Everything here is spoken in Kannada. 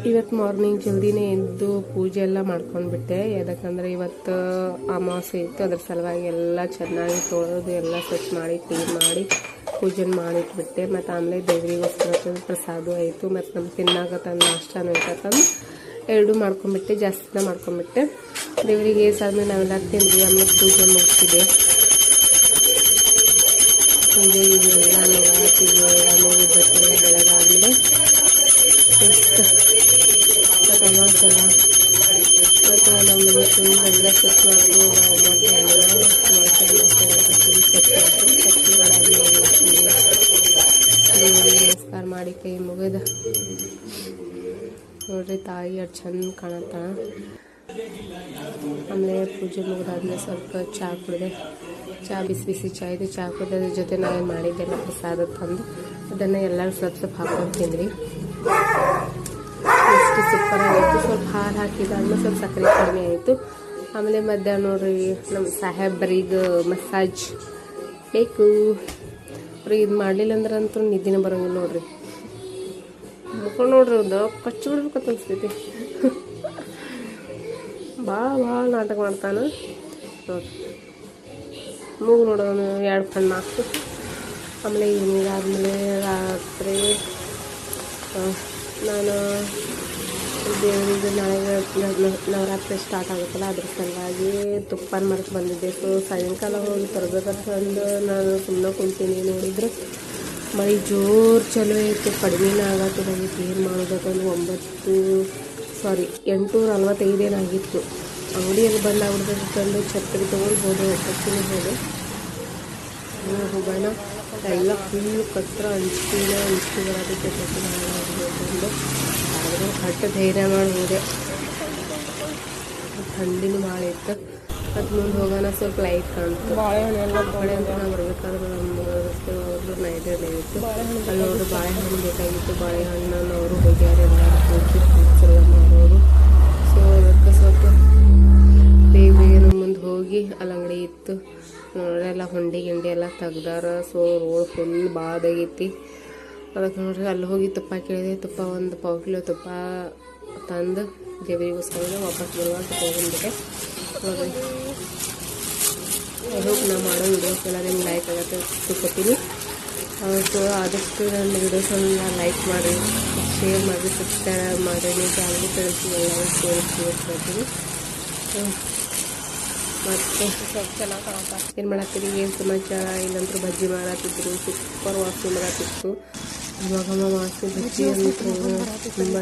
ಇವತ್ತು ಮಾರ್ನಿಂಗ್ ಜಲ್ದಿನೇ ಎದ್ದು ಪೂಜೆ ಎಲ್ಲ ಮಾಡ್ಕೊಂಡ್ಬಿಟ್ಟೆ. ಯಾಕಂದರೆ ಇವತ್ತು ಅಮಾವಾಸ್ಯೆ ಇತ್ತು, ಅದ್ರ ಸಲುವಾಗಿ ಎಲ್ಲ ಚೆನ್ನಾಗಿ ತೊಳೆದು ಎಲ್ಲ ಸ್ವಚ್ಛ ಮಾಡಿ ಕ್ಲೀನ್ ಮಾಡಿ ಪೂಜೆ ಮಾಡಿಟ್ಬಿಟ್ಟೆ. ಮತ್ತು ಆಮೇಲೆ ದೇವರಿಗೋಸ್ಕರ ಪ್ರಸಾದ ಆಯಿತು, ಮತ್ತು ನಮ್ಮ ತಿನ್ನಾಗ ತಂದು ನಾಷ್ಟನೂ ಇರ್ತಂದು ಎರಡೂ ಮಾಡ್ಕೊಂಡ್ಬಿಟ್ಟೆ, ಜಾಸ್ತಿನ ಮಾಡ್ಕೊಂಡ್ಬಿಟ್ಟೆ. ದೇವರಿಗೆ ಏಸಾದ್ಮೇಲೆ ನಾವೆಲ್ಲ ತಿಂದ್ವಿ. ಆಮೇಲೆ ಪೂಜೆ ಮುಗಿಸಿದೆ. ಪೂಜೆ ಎಲ್ಲ ನೋಡಾತೀವಿ. ಆಮೇಲೆ ಇವತ್ತೆಲ್ಲ ಬೆಳಗಾದ್ಮೇಲೆ ಎಷ್ಟು ಅಮಾವಾಸ್ಯೆಲ್ಲ ಮತ್ತು ನಮ್ಮ ಮನೆ ಫುಲ್ ಎಲ್ಲ ಸ್ವಚ್ಛ ಮಾಡಿ ನಾವು ಸ್ವಚ್ಛ ಮಾಡಿ ದೇವರಿಗೆ ನಮಸ್ಕಾರ ಮಾಡಿ ಕೈ ಮುಗಿದ ನೋಡ್ರಿ ತಾಯಿ ಅದು ಚಂದ ಕಾಣತ್ತಾಳ. ಆಮೇಲೆ ಪೂಜೆ ಮುಗಿದಾದ್ಮೇಲೆ ಸ್ವಲ್ಪ ಚಹಾ ಕುಡಿದೆ. ಚಹಾ ಬಿಸಿ ಬಿಸಿ ಚಹಾ ಇದೆ. ಚಹಾ ಕುಡಿಯೋದ್ರ ಜೊತೆ ನಾವೇನು ಮಾಡಿದ್ದೆಲ್ಲ ಪ್ರಸಾದ ತಂದು ಅದನ್ನು ಎಲ್ಲರೂ ಸ್ವಲ್ಪ ಸ್ವಲ್ಪ ಹಾಕೊಂಡು ತಿಂದ್ರಿ. ಎಷ್ಟು ಸೂಪರ್ ಆಗಿತ್ತು. ಸ್ವಲ್ಪ ಹಾಲು ಹಾಕಿದಾದ್ಮೇಲೆ ಸ್ವಲ್ಪ ಸಕ್ಕರೆ ಕಡಿಮೆ ಆಯಿತು. ಆಮೇಲೆ ಮಧ್ಯಾಹ್ನ ನೋಡ್ರಿ ನಮ್ಮ ಸಾಹೇಬ್ರಿಗೆ ಮಸಾಜ್ ಬೇಕು. ಅವ್ರಿಗೆ ಇದು ಮಾಡಲಿಲ್ಲ ಅಂದ್ರೆ ಅಂತೂ ನಿದ್ದಿನ ಬರೋಂಗಿಲ್ಲ ನೋಡ್ರಿ. ಮುಖ ನೋಡ್ರಿ ಒಂದು ಕಚ್ಚಿ ಬಿಡ್ಬೇಕಂತ ಅನಿಸ್ತೈತಿ. ಭಾಳ ನಾಟಕ ಮಾಡ್ತಾನೆ ನೋಡ್ರಿ. ಮೂಗು ನೋಡೋನು 2 ಕಣ್ಣು ಹಾಕ್ತು. ಆಮೇಲೆ ಈವ್ನಿಂಗ್ ಆದಮೇಲೆ ರಾತ್ರಿ ನಾನು ದೇವರಿಗೆ ನಾಳೆ ನವರಾತ್ರಿ ಸ್ಟಾರ್ಟ್ ಆಗುತ್ತಲ್ಲ, ಅದ್ರ ಸಲುವಾಗಿ ತುಪ್ಪನ ಮರೆತು ಬಂದಿದ್ದೆ. ಸೊ ಸಾಯಂಕಾಲ ಹೋಗಿ ತರಬೇಕಂತಂದು ನಾನು ಸುಮ್ಮನೆ ಕುಂತೀನಿ. ನೋಡಿದ್ರೆ ಮಳೆ ಜೋರು ಚಲೋ ಐತೆ, ಕಡಿಮೆನೇ ಆಗತ್ತಿದ್ದಾಗಿತ್ತು. ಏನು ಮಾಡೋದಕ್ಕಂದು 8:45 ಏನಾಗಿತ್ತು. ಅಂಗಡಿಯಲ್ಲಿ ಬಂದಾಗ್ಬಿಡ್ತಂದು ಛತ್ರಿ ತೊಗೊಳ್ಬೋದು, ಹೋದೆ ಹೋಗೋಣ. ಎಲ್ಲ ಫುಲ್ಲು ಕತ್ರ ಅಂಚಿಕೆ ಬರೋದಕ್ಕೆ ಬಂದು ಆದರೂ ಹಟ್ಟು ಧೈರ್ಯ ಮಾಡಿ ಹೋದೆ. ಥಂಡಿನೂ ಭಾಳ ಇತ್ತು. ಮತ್ತು ಮುಂದೆ ಹೋಗೋಣ ಸ್ವಲ್ಪ ಲೈಟ್ ಕಾಣ್ತು. ಬಾಳೆಹಣ್ಣೆಲ್ಲ ಕಡೆ ಅಂತ ನಾವು ಬರಬೇಕಾದ್ರೆ ನಮ್ಮ ರಸ್ತೆ ಹೋದ್ರು ನೈದೇನೆ ಇತ್ತು. ಅಲ್ಲಿ ನೋಡ್ರಿ ಬಾಳೆಹಣ್ಣು ಬೇಕಾಗಿತ್ತು. ಬಾಳೆಹಣ್ಣನ್ನು ಅವರು ಹೋಗ್ಯಾರೆ ಎಲ್ಲ ಮಾಡೋರು. ಸೊ ಅದಕ್ಕೆ ಸ್ವಲ್ಪ ಬೇಗ ಮುಂದೆ ಹೋಗಿ ಅಲ್ಲಿ ಅಂಗಡಿ ಇತ್ತು ನೋಡ್ರಿ. ಎಲ್ಲ ಹೊಂಡಿ ಎಲ್ಲ ತೆಗ್ದಾರ. ಸೊ ರೋಡ್ ಫುಲ್ ಬಾದಾಗೈತಿ. ಅದಕ್ಕೆ ನೋಡ್ರಿ ಅಲ್ಲಿ ಹೋಗಿ ತುಪ್ಪ ಕೇಳಿದೆ. ತುಪ್ಪ ಒಂದು ಪಾವು ಕಿಲೋ ತುಪ್ಪ ತಂದು ದೇವರಿಗೋಸ್ಕರ ವಾಪಸ್ ಬರುವಾಗ ತೊಗೊಂಡ್ಬಿಟ್ಟೆ. ನೋಡ್ರಿ ಐ ಹೋಪ್ ನಾ ಮಾಡೋ ವೀಡಿಯೋಸ್ ಎಲ್ಲ ನಿಮ್ಗೆ ಲೈಕ್ ಆಗುತ್ತೆ ತಿಳ್ಕೊತೀನಿ. ಸೊ ಆದಷ್ಟು ನನ್ನ ವೀಡಿಯೋಸನ್ನ ಲೈಕ್ ಮಾಡಿ, ಶೇರ್ ಮಾಡಿ, ಸಬ್ಸ್ಕ್ರೈಬ್ ಮಾಡಿ. ನೀವು ಚಾನಲ್ ಕಳಿಸಿ ಎಲ್ಲ ಸೇರಿಸ್ಕೊಳ್ತೀನಿ. ಮತ್ತು ಸ್ವಲ್ಪ ಚೆನ್ನಾಗಿ ಕಾಣತ್ತ. ಏನು ಮಾಡತ್ತೀರಿ, ಏನು ಸಮಾಚಾರ? ಇಲ್ಲಂತೂ ಬಜ್ಜಿ ಮಾಡತ್ತಿದ್ರು, ಸೂಪರ್ ವಾಸನೆ ಮಾಡತ್ತಿತ್ತು. ಇವಾಗ ವಾಸನೆ ಬಜ್ಜಿ ಅಂತೂ ತುಂಬಾ